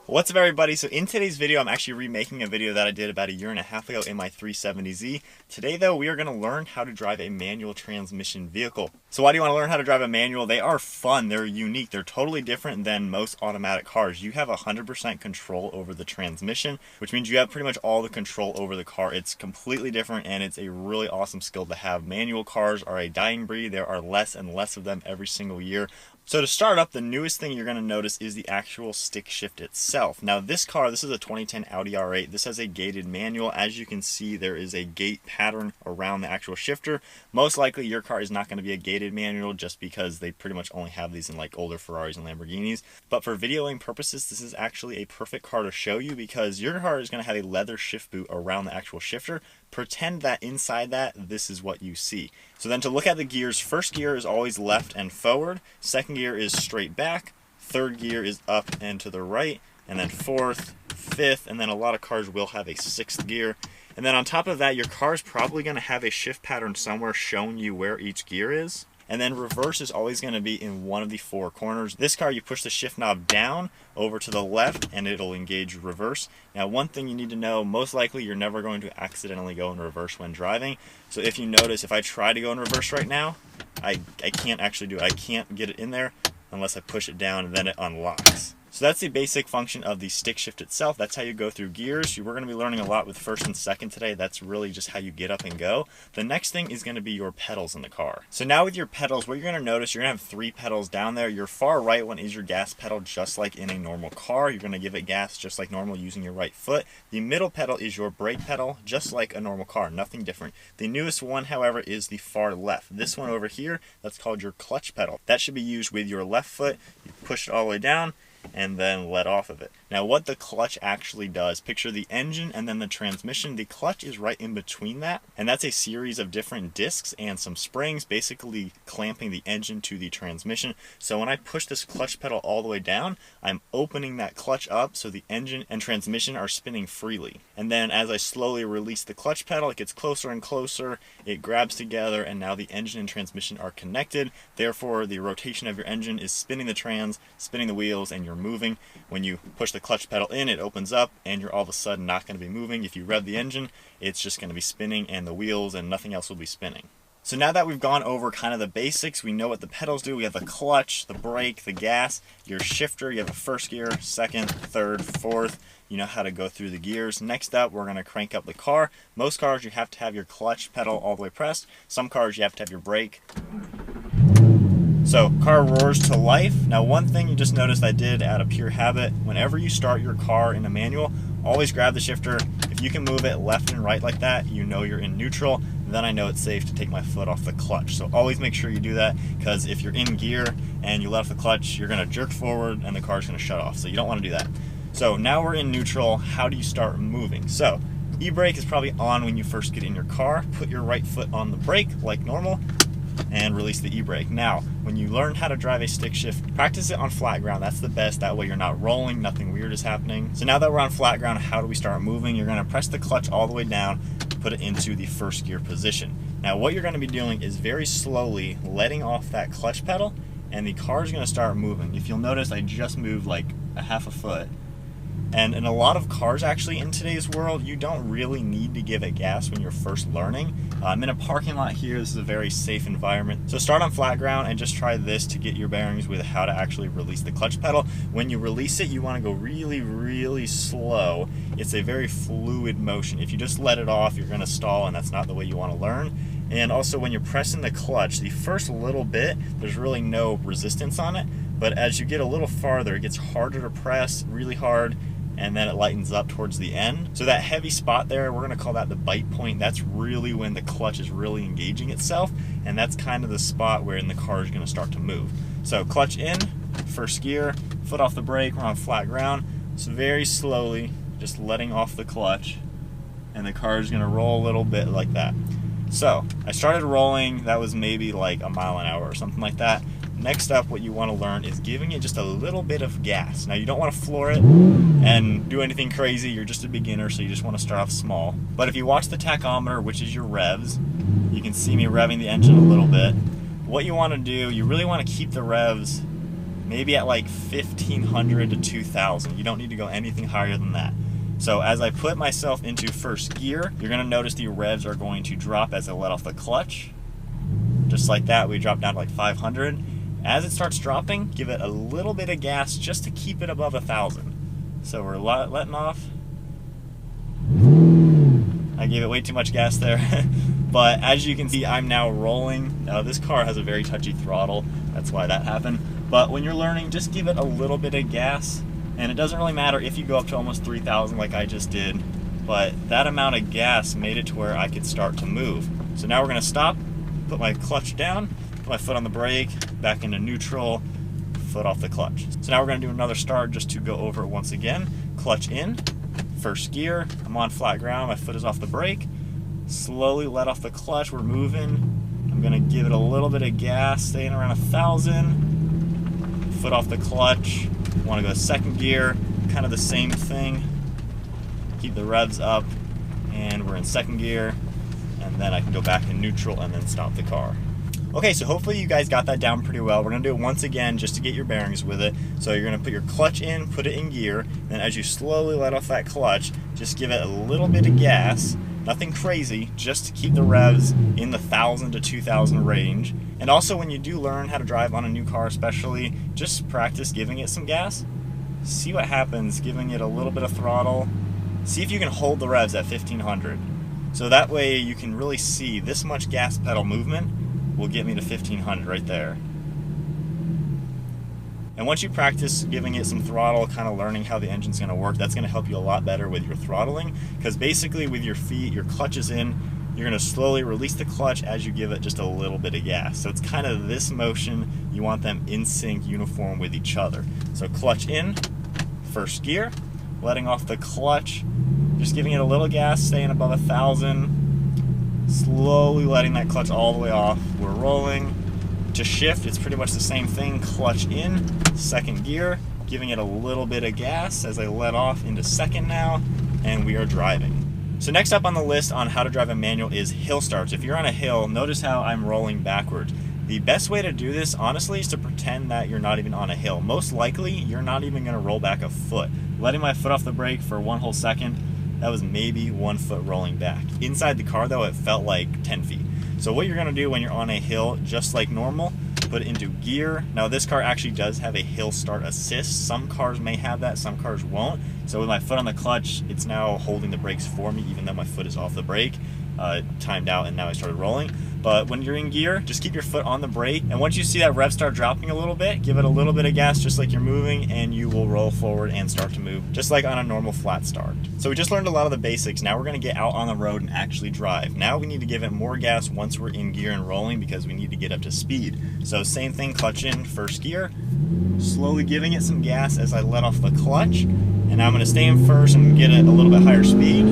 What's up, everybody? So in today's video, I'm actually remaking a video that I did about a year and a half ago in my 370Z. Today though, we are going to learn how to drive a manual transmission vehicle. So why do you want to learn how to drive a manual? They are fun, they're unique, they're totally different than most automatic cars. You have 100% control over the transmission, which means you have pretty much all the control over the car. It's completely different and it's a really awesome skill to have. Manual cars are a dying breed. There are less and less of them every single year. So to start up, the newest thing you're going to notice is the actual stick shift itself. Now this car, this is a 2010 Audi R8. This has a gated manual. As you can see, there is a gate pattern around the actual shifter. Most likely your car is not going to be a gated manual just because they pretty much only have these in like older Ferraris and Lamborghinis. But for videoing purposes, this is actually a perfect car to show you because your car is going to have a leather shift boot around the actual shifter. Pretend that inside that, this is what you see. So then to look at the gears, first gear is always left and forward. Second gear is straight back. Third gear is up and to the right. And then fourth, fifth, and then a lot of cars will have a sixth gear. And then on top of that, your car is probably going to have a shift pattern somewhere showing you where each gear is. And then reverse is always going to be in one of the four corners. This car, you push the shift knob down over to the left and it'll engage reverse. Now one thing you need to know, most likely you're never going to accidentally go in reverse when driving. So if you notice, if I try to go in reverse right now, I can't actually do it. I can't get it in there unless I push it down and then it unlocks. So that's the basic function of the stick shift itself. That's how you go through gears. We're going to be learning a lot with first and second today. That's really just how you get up and go. The next thing is going to be your pedals in the car. So now with your pedals, what you're going to notice, you're going to have three pedals down there. Your far right one is your gas pedal, just like in a normal car. You're going to give it gas just like normal using your right foot. The middle pedal is your brake pedal, just like a normal car, nothing different. The newest one, however, is the far left. This one over here, that's called your clutch pedal. That should be used with your left foot. You push it all the way down and then let off of it. Now what the clutch actually does, picture the engine and then the transmission. The clutch is right in between that, and that's a series of different discs and some springs basically clamping the engine to the transmission. So when I push this clutch pedal all the way down, I'm opening that clutch up so the engine and transmission are spinning freely. And then as I slowly release the clutch pedal, it gets closer and closer, it grabs together, and now the engine and transmission are connected. Therefore the rotation of your engine is spinning the trans, spinning the wheels, and you're moving. When you push the clutch pedal in, it opens up and you're all of a sudden not going to be moving. If you rev the engine, it's just going to be spinning and the wheels and nothing else will be spinning. So now that we've gone over kind of the basics, we know what the pedals do. We have the clutch, the brake, the gas, your shifter. You have a first gear, second, third, fourth. You know how to go through the gears. Next up, we're going to crank up the car. Most cars, you have to have your clutch pedal all the way pressed. Some cars, you have to have your brake. So car roars to life. Now one thing you just noticed I did out of pure habit, whenever you start your car in a manual, always grab the shifter. If you can move it left and right like that, you know you're in neutral. Then I know it's safe to take my foot off the clutch. So always make sure you do that, because if you're in gear and you let off the clutch, you're going to jerk forward and the car's going to shut off. So you don't want to do that. So now we're in neutral. How do you start moving? So e-brake is probably on when you first get in your car. Put your right foot on the brake like normal and release the e-brake. Now, when you learn how to drive a stick shift, practice it on flat ground. That's the best. That way you're not rolling, nothing weird is happening. So now that we're on flat ground, how do we start moving? You're going to press the clutch all the way down, put it into the first gear position. Now what you're going to be doing is very slowly letting off that clutch pedal, and the car is going to start moving. If you'll notice, I just moved like a half a foot. And in a lot of cars actually in today's world, you don't really need to give it gas when you're first learning. I'm in a parking lot here. This is a very safe environment. So start on flat ground and just try this to get your bearings with how to actually release the clutch pedal. When you release it, you want to go really, really slow. It's a very fluid motion. If you just let it off, you're going to stall, and that's not the way you want to learn. And also when you're pressing the clutch, the first little bit, there's really no resistance on it. But as you get a little farther, it gets harder to press, really hard, and then it lightens up towards the end. So that heavy spot there, we're gonna call that the bite point. That's really when the clutch is really engaging itself, and that's kind of the spot where the car is gonna start to move. So clutch in, first gear, foot off the brake, we're on flat ground. So very slowly, just letting off the clutch, and the car is gonna roll a little bit like that. So I started rolling, that was maybe like a mile an hour or something like that. Next up, what you want to learn is giving it just a little bit of gas. Now you don't want to floor it and do anything crazy. You're just a beginner, so you just want to start off small. But if you watch the tachometer, which is your revs, you can see me revving the engine a little bit. What you want to do, you really want to keep the revs maybe at like 1500 to 2000. You don't need to go anything higher than that. So as I put myself into first gear, you're going to notice the revs are going to drop as I let off the clutch. Just like that, we drop down to like 500. As it starts dropping, give it a little bit of gas just to keep it above 1000. So we're letting off. I gave it way too much gas there. But as you can see, I'm now rolling. Now this car has a very touchy throttle. That's why that happened. But when you're learning, just give it a little bit of gas. And it doesn't really matter if you go up to almost 3000 like I just did. But that amount of gas made it to where I could start to move. So now we're going to stop, put my clutch down, put my foot on the brake, back into neutral, foot off the clutch. So now we're going to do another start just to go over it once again. Clutch in, first gear, I'm on flat ground, my foot is off the brake. Slowly let off the clutch, we're moving. I'm going to give it a little bit of gas, staying around 1000. Foot off the clutch, want to go second gear, kind of the same thing. Keep the revs up, and we're in second gear. And then I can go back in neutral and then stop the car. Okay, so hopefully you guys got that down pretty well. We're gonna do it once again just to get your bearings with it. So you're gonna put your clutch in, put it in gear, and as you slowly let off that clutch, just give it a little bit of gas, nothing crazy, just to keep the revs in the 1000 to 2000 range. And also when you do learn how to drive on a new car especially, just practice giving it some gas. See what happens, giving it a little bit of throttle. See if you can hold the revs at 1500. So that way you can really see this much gas pedal movement will get me to 1500 right there. And once you practice giving it some throttle, kind of learning how the engine's going to work, that's going to help you a lot better with your throttling. Because basically with your feet, your clutch is in, you're going to slowly release the clutch as you give it just a little bit of gas. So it's kind of this motion, you want them in sync, uniform with each other. So clutch in, first gear, letting off the clutch, just giving it a little gas, staying above 1000, slowly letting that clutch all the way off. We're rolling. To shift, it's pretty much the same thing. Clutch in, second gear, giving it a little bit of gas as I let off into second now, and we are driving. So next up on the list on how to drive a manual is hill starts. If you're on a hill, notice how I'm rolling backwards. The best way to do this, honestly, is to pretend that you're not even on a hill. Most likely, you're not even going to roll back a foot. Letting my foot off the brake for one whole second, that was maybe 1 foot rolling back. Inside the car though, it felt like 10 feet. So what you're gonna do when you're on a hill, just like normal, put it into gear. Now this car actually does have a hill start assist. Some cars may have that, some cars won't. So with my foot on the clutch, it's now holding the brakes for me, even though my foot is off the brake. Timed out and now I started rolling. But when you're in gear, just keep your foot on the brake, and once you see that rev start dropping a little bit, give it a little bit of gas just like you're moving, and you will roll forward and start to move just like on a normal flat start. So we just learned a lot of the basics. Now we're going to get out on the road and actually drive. Now we need to give it more gas once we're in gear and rolling because we need to get up to speed. So same thing, clutch in, first gear, slowly giving it some gas as I let off the clutch, and now I'm going to stay in first and get it a little bit higher speed.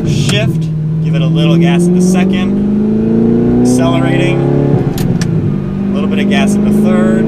Shift, give it a little gas in the second, accelerating, a little bit of gas in the third,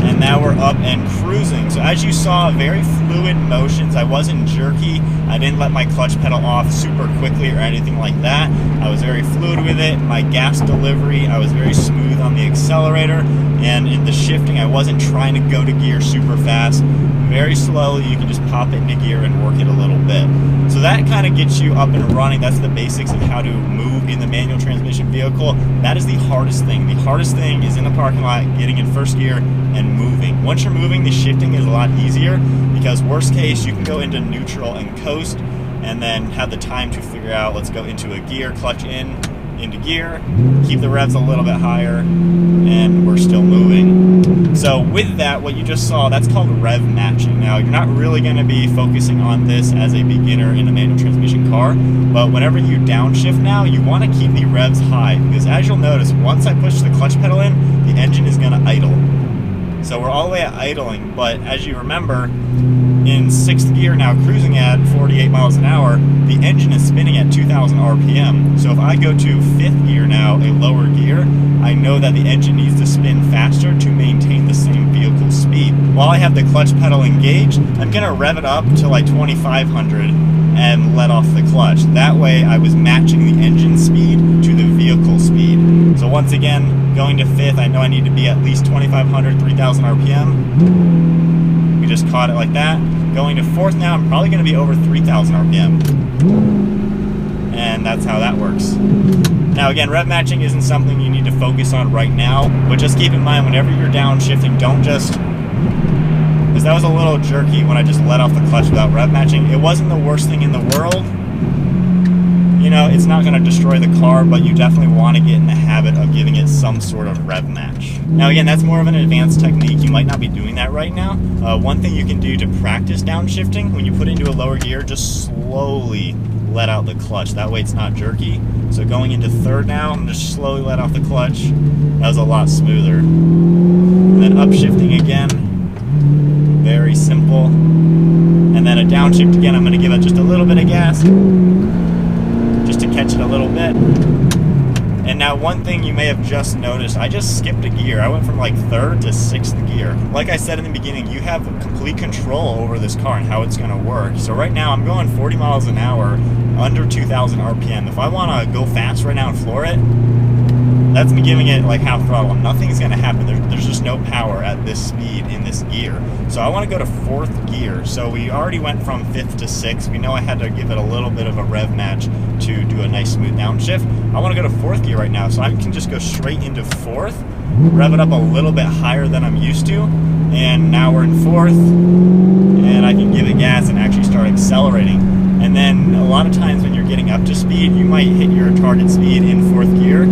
and now we're up and cruising. So as you saw, very fluid motions. I wasn't jerky. I didn't let my clutch pedal off super quickly or anything like that. I was very fluid with it. My gas delivery, I was very smooth on the accelerator, and in the shifting, I wasn't trying to go to gear super fast. Very slowly, you can just pop it into gear and work it a little bit. So that kind of gets you up and running. That's the basics of how to move in the manual transmission vehicle. That is the hardest thing. The hardest thing is in the parking lot, getting in first gear and moving. Once you're moving, the shifting is a lot easier because worst case, you can go into neutral and coast and then have the time to figure out, let's go into a gear, clutch in, into gear, keep the revs a little bit higher, and we're still moving. So with that, what you just saw, that's called rev matching. Now, you're not really going to be focusing on this as a beginner in a manual transmission car, but whenever you downshift now, you want to keep the revs high, because as you'll notice, once I push the clutch pedal in, the engine is going to idle. So we're all the way at idling, but as you remember, in 6th gear now, cruising at 48 miles an hour, the engine is spinning at 2,000 RPM. So if I go to 5th gear now, a lower gear, I know that the engine needs to spin faster to maintain the same vehicle speed. While I have the clutch pedal engaged, I'm going to rev it up to like 2,500, and let off the clutch. That way I was matching the engine speed to the vehicle speed. So once again, going to 5th, I know I need to be at least 2,500, 3,000 RPM. We just caught it like that. Going to 4th now, I'm probably going to be over 3,000 RPM. And that's how that works. Now again, rev matching isn't something you need to focus on right now, but just keep in mind whenever you're downshifting, don't just, because that was a little jerky when I just let off the clutch without rev matching. It wasn't the worst thing in the world. You know, it's not going to destroy the car, but you definitely want to get in the habit of giving it some sort of rev match. Now again, that's more of an advanced technique. You might not be doing that right now. One thing you can do to practice downshifting, when you put it into a lower gear, just slowly let out the clutch. That way it's not jerky. So going into 3rd now, I'm just slowly let off the clutch. That was a lot smoother. And then upshifting again. Very simple. And then a downshift again, I'm going to give it just a little bit of gas, just to catch it a little bit. And now one thing you may have just noticed, I just skipped a gear. I went from like 3rd to 6th gear. Like I said in the beginning, you have complete control over this car and how it's going to work. So right now I'm going 40 miles an hour, under 2,000 RPM. If I want to go fast right now and floor it, that's me giving it like half throttle. Nothing's going to happen. There's just no power at this speed in this gear. So I want to go to 4th gear. So we already went from 5th to 6th. We know I had to give it a little bit of a rev match to do a nice smooth downshift. I want to go to 4th gear right now. So I can just go straight into 4th, rev it up a little bit higher than I'm used to. And now we're in 4th. And I can give it gas and actually start accelerating. And then a lot of times when you're getting up to speed, you might hit your target speed in 4th gear.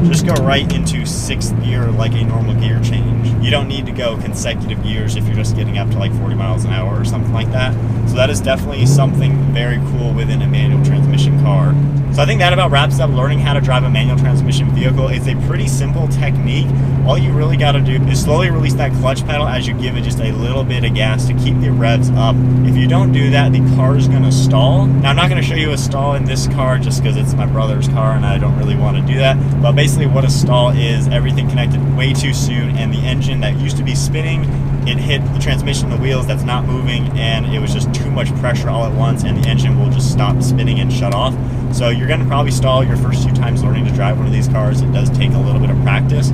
Just go right into 6th gear like a normal gear change. You don't need to go consecutive gears if you're just getting up to like 40 miles an hour or something like that. So that is definitely something very cool within a manual transmission car. So I think that about wraps up learning how to drive a manual transmission vehicle. It's a pretty simple technique. All you really got to do is slowly release that clutch pedal as you give it just a little bit of gas to keep the revs up. If you don't do that, the car is going to stall. Now I'm not going to show you a stall in this car just because it's my brother's car and I don't really want to do that. But basically what a stall is, everything connected way too soon and the engine that used to be spinning, it hit the transmission, the wheels that's not moving, and it was just too much pressure all at once and the engine will just stop spinning and shut off. So you're going to probably stall your first few times learning to drive one of these cars. It does take a little bit of practice.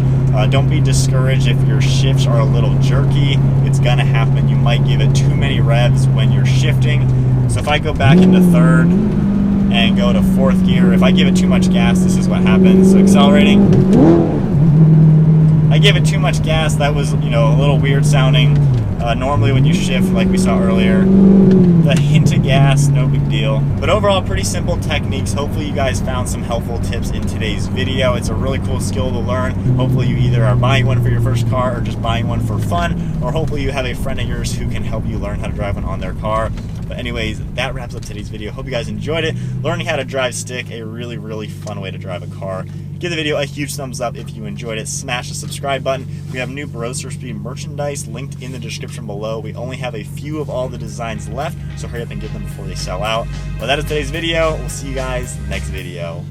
Don't be discouraged if your shifts are a little jerky. It's going to happen. You might give it too many revs when you're shifting. So if I go back into 3rd and go to 4th gear, if I give it too much gas, this is what happens. So accelerating, I gave it too much gas. That was, you know, a little weird sounding. Normally when you shift, like we saw earlier, the hint of gas, no big deal. But overall, pretty simple techniques. Hopefully you guys found some helpful tips in today's video. It's a really cool skill to learn. Hopefully you either are buying one for your first car or just buying one for fun, or hopefully you have a friend of yours who can help you learn how to drive one on their car. But anyways, that wraps up today's video. Hope you guys enjoyed it. Learning how to drive stick, a really, really fun way to drive a car. Give the video a huge thumbs up if you enjoyed it. Smash the subscribe button. We have new Bros for Speed merchandise linked in the description below. We only have a few of all the designs left, so hurry up and get them before they sell out. Well, that is today's video. We'll see you guys next video.